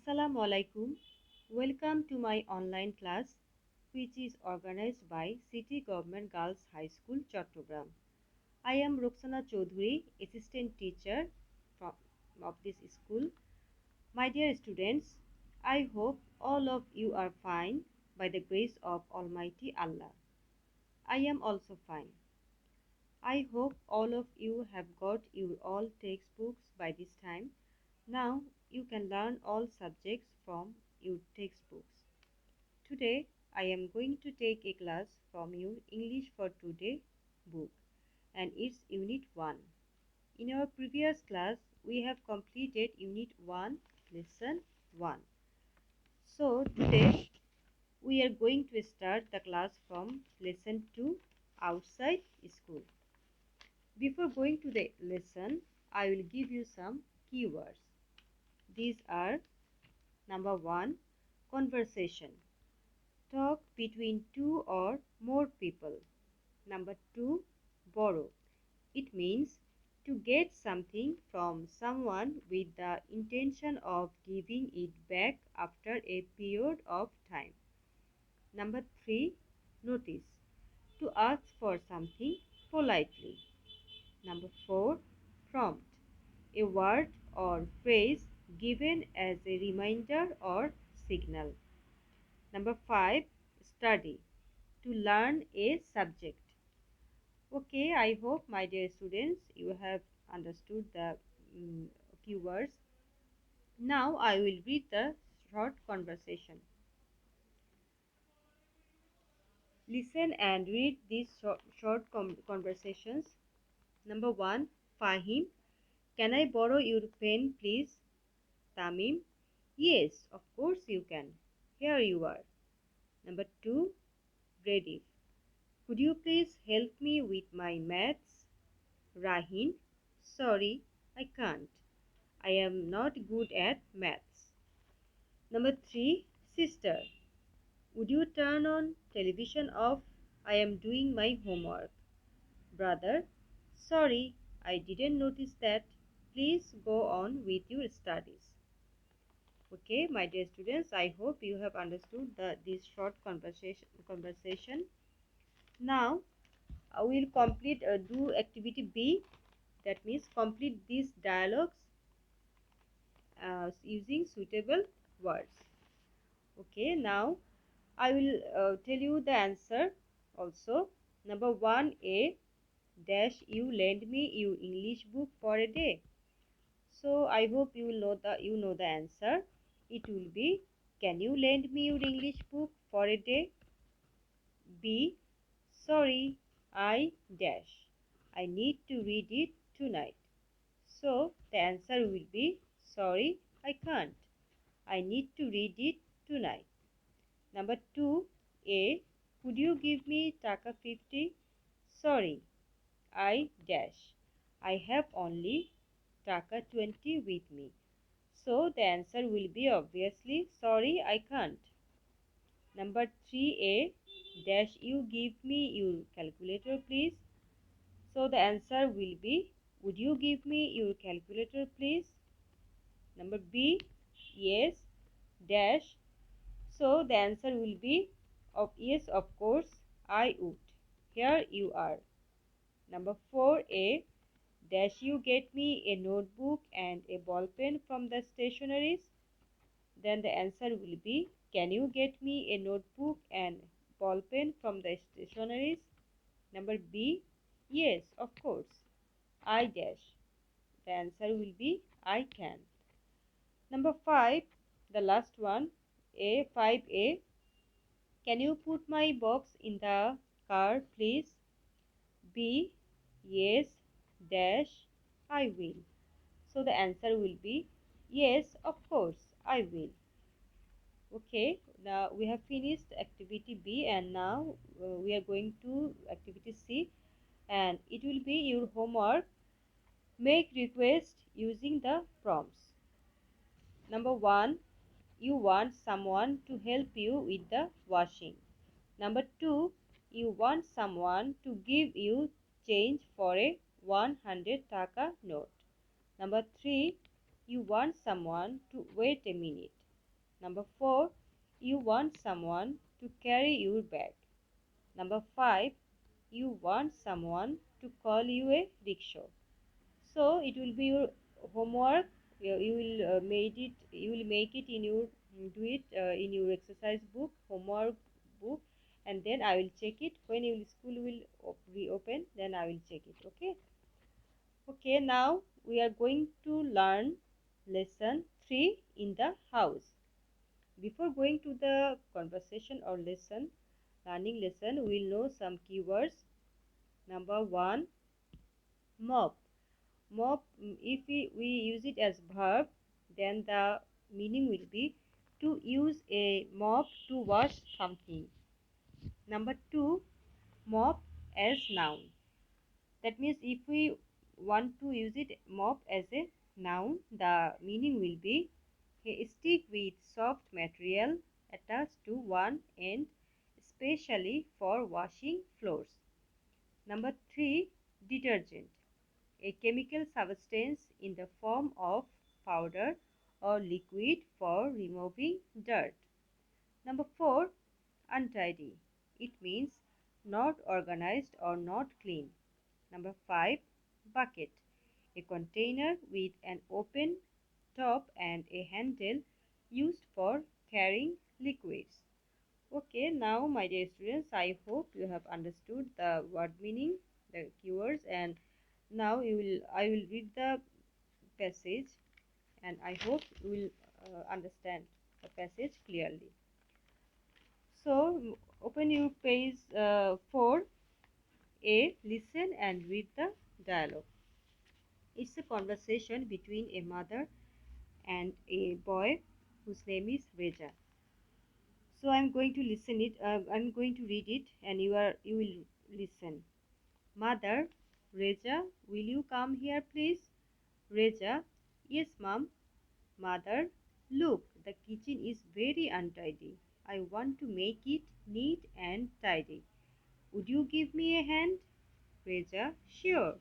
Assalamu alaikum. Welcome to my online class, which is organized by City Government Girls High School, Chattogram. I am Roxana Choudhury, assistant teacher from, of this school. My dear students, I hope all of you are fine by the grace of Almighty Allah. I am also fine. I hope all of you have got your all textbooks by this time. Now you can learn all subjects from your textbooks. Today I am going to take a class from your English for Today book, and it's Unit 1. In our previous class we have completed Unit 1, Lesson 1. So today we are going to start the class from Lesson 2, Outside School. Before going to the lesson, I will give you some keywords. These are: number 1, conversation. Talk between two or more people. Number 2, borrow. It means to get something from someone with the intention of giving it back after a period of time. Number 3, notice. To ask for something politely. Number 4, prompt. A word or phrase given as a reminder or signal. Number 5, study. To learn a subject. Okay, I hope, my dear students, you have understood the keywords. Now I will read the short conversation. Listen and read these short conversations. Number 1, Fahim. Can I borrow your pen, please? Tamim. Yes, of course you can. Here you are. Number 2, Redif. Could you please help me with my maths? Rahin. Sorry, I can't. I am not good at maths. Number 3, Sister. Would you turn on television off? I am doing my homework. Brother. Sorry, I didn't notice that. Please go on with your studies. Okay, my dear students, I hope you have understood this short conversation. Now, I will do activity B. That means complete these dialogues using suitable words. Okay, now I will tell you the answer also. Number 1A, dash you lend me your English book for a day. So I hope you know the answer. It will be, can you lend me your English book for a day? B, sorry, I dash. I need to read it tonight. So the answer will be, sorry, I can't. I need to read it tonight. Number 2A, could you give me taka 50? Sorry, I dash. I have only taka 20 with me. So the answer will be obviously, sorry, I can't. Number 3A, dash you give me your calculator, please. So the answer will be, would you give me your calculator, please? Number B, yes, dash. So the answer will be, yes, of course, I would. Here you are. Number 4A, dash you get me a notebook and a ball pen from the stationaries? Then the answer will be, can you get me a notebook and ball pen from the stationaries? Number B, yes, of course, I dash. The answer will be, I can. Number 5, the last one, A, 5A, can you put my box in the car, please? B, yes, dash, I will. So the answer will be, yes, of course, I will. Okay, now we have finished activity B, and now we are going to activity C, and it will be your homework. Make request using the prompts. Number 1, you want someone to help you with the washing. Number 2, you want someone to give you change for a 100 taka note. Number 3, you want someone to wait a minute. Number 4, you want someone to carry your bag. Number 5, you want someone to call you a rickshaw. So it will be your homework. You will made it. You will make it in your do it in your exercise book, homework book, and then I will check it when your school will reopen. Then I will check it. Okay. Okay. Now we are going to learn lesson 3 in the house. Before going to the conversation or lesson, learning lesson, we will know some keywords. Number 1, mop. Mop, if we use it as verb, then the meaning will be to use a mop to wash something. Number 2, mop as noun. That means if we want to use it mop as a noun, the meaning will be a stick with soft material attached to one end, especially for washing floors. Number 3, detergent, a chemical substance in the form of powder or liquid for removing dirt. Number 4, untidy. It means not organized or not clean. Number 5, bucket, a container with an open top and a handle used for carrying liquids. Okay, now my dear students, I hope you have understood the word meaning, the keywords, and now I will read the passage, and I hope you will understand the passage clearly. So open your page 4a, listen and read the dialogue. It's a conversation between a mother and a boy whose name is Reza. So I'm going to listen it. I'm going to read it, and you will listen. Mother, Reza, will you come here, please? Reza, yes, ma'am. Mother, look, the kitchen is very untidy. I want to make it neat and tidy. Would you give me a hand? Reza, sure.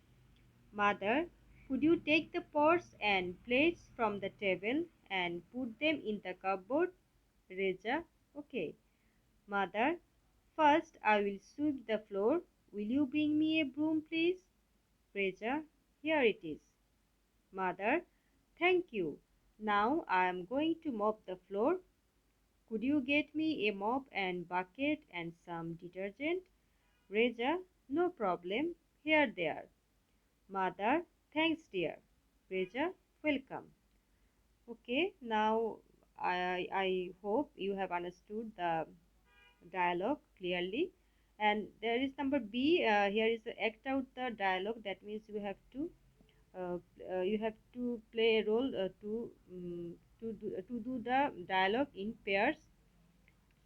Mother, could you take the pots and plates from the table and put them in the cupboard? Reza, okay. Mother, first I will sweep the floor. Will you bring me a broom, please? Reza, here it is. Mother, thank you. Now I am going to mop the floor. Could you get me a mop and bucket and some detergent? Reza, no problem. Here they are. Mother, thanks dear. Reza, welcome. Okay, now I hope you have understood the dialogue clearly. And there is number B. Here is act out the dialogue. That means you have to play a role to do the dialogue in pairs.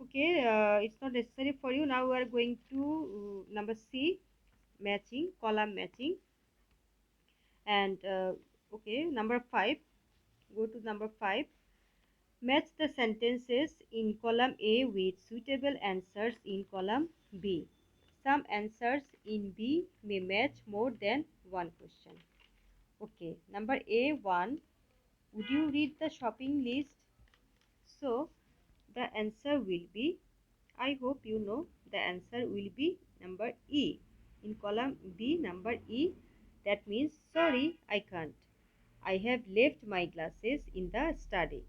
Okay, it's not necessary for you. Now we are going to number C, matching, column matching. And okay, number 5, go to number 5. Match the sentences in column A with suitable answers in column B. Some answers in B may match more than one question. Okay, number A1, would you read the shopping list? So the answer will be, I hope you know, the answer will be number E. In column B, number E, that means sorry, I can't. I have left my glasses in the study.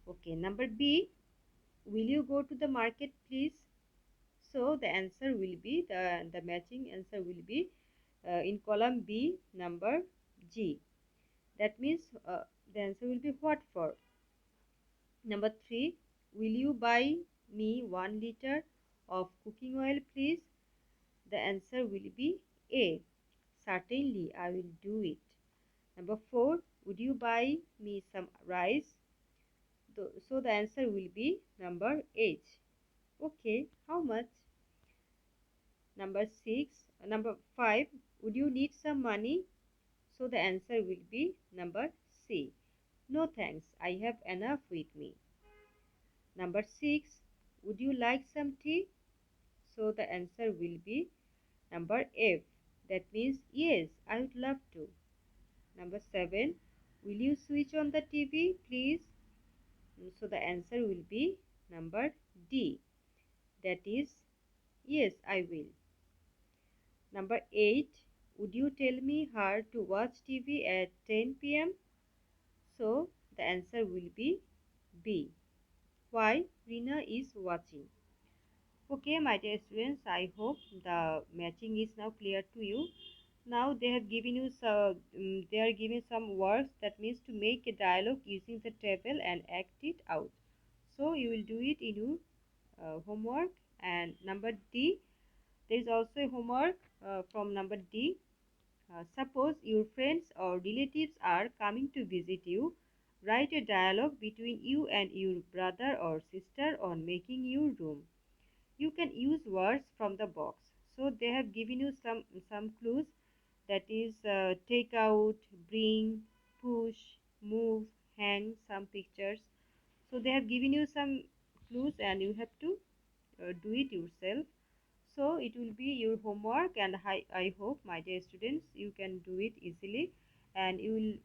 Okay, number B, will you go to the market, please? So the answer will be, the matching answer will be in column B, number G. That means the answer will be what for. Number 3, will you buy me 1 liter of cooking oil, please? The answer will be A. Certainly, I will do it. Number 4, would you buy me some rice? So the answer will be number H. Okay, how much? Number 5, would you need some money? So the answer will be number C. No thanks, I have enough with me. Number 6, would you like some tea? So the answer will be number F. That means yes, I would love to. Number 7, will you switch on the TV, please? So the answer will be number D. That is, yes, I will. Number 8. Would you tell me her to watch TV at 10 p.m.? So the answer will be B. Why? Rina is watching. Okay, my dear students, I hope the matching is now clear to you. Now they have given you they are giving some words, that means to make a dialogue using the table and act it out. So you will do it in your homework. And number D, there is also a homework from number D. Suppose your friends or relatives are coming to visit you. Write a dialogue between you and your brother or sister on making your room. You can use words from the box. So they have given you some clues, that is take out, bring, push, move, hang, some pictures. So they have given you some clues and you have to do it yourself. So it will be your homework, and I hope, my dear students, you can do it easily, and you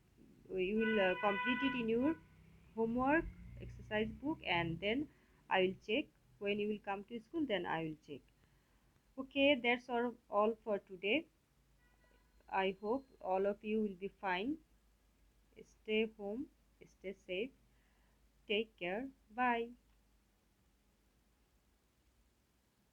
will complete it in your homework exercise book, and then I will check when you will come to school, then I will check. Okay, that's all for today. I hope all of you will be fine. Stay home, stay safe, take care, bye.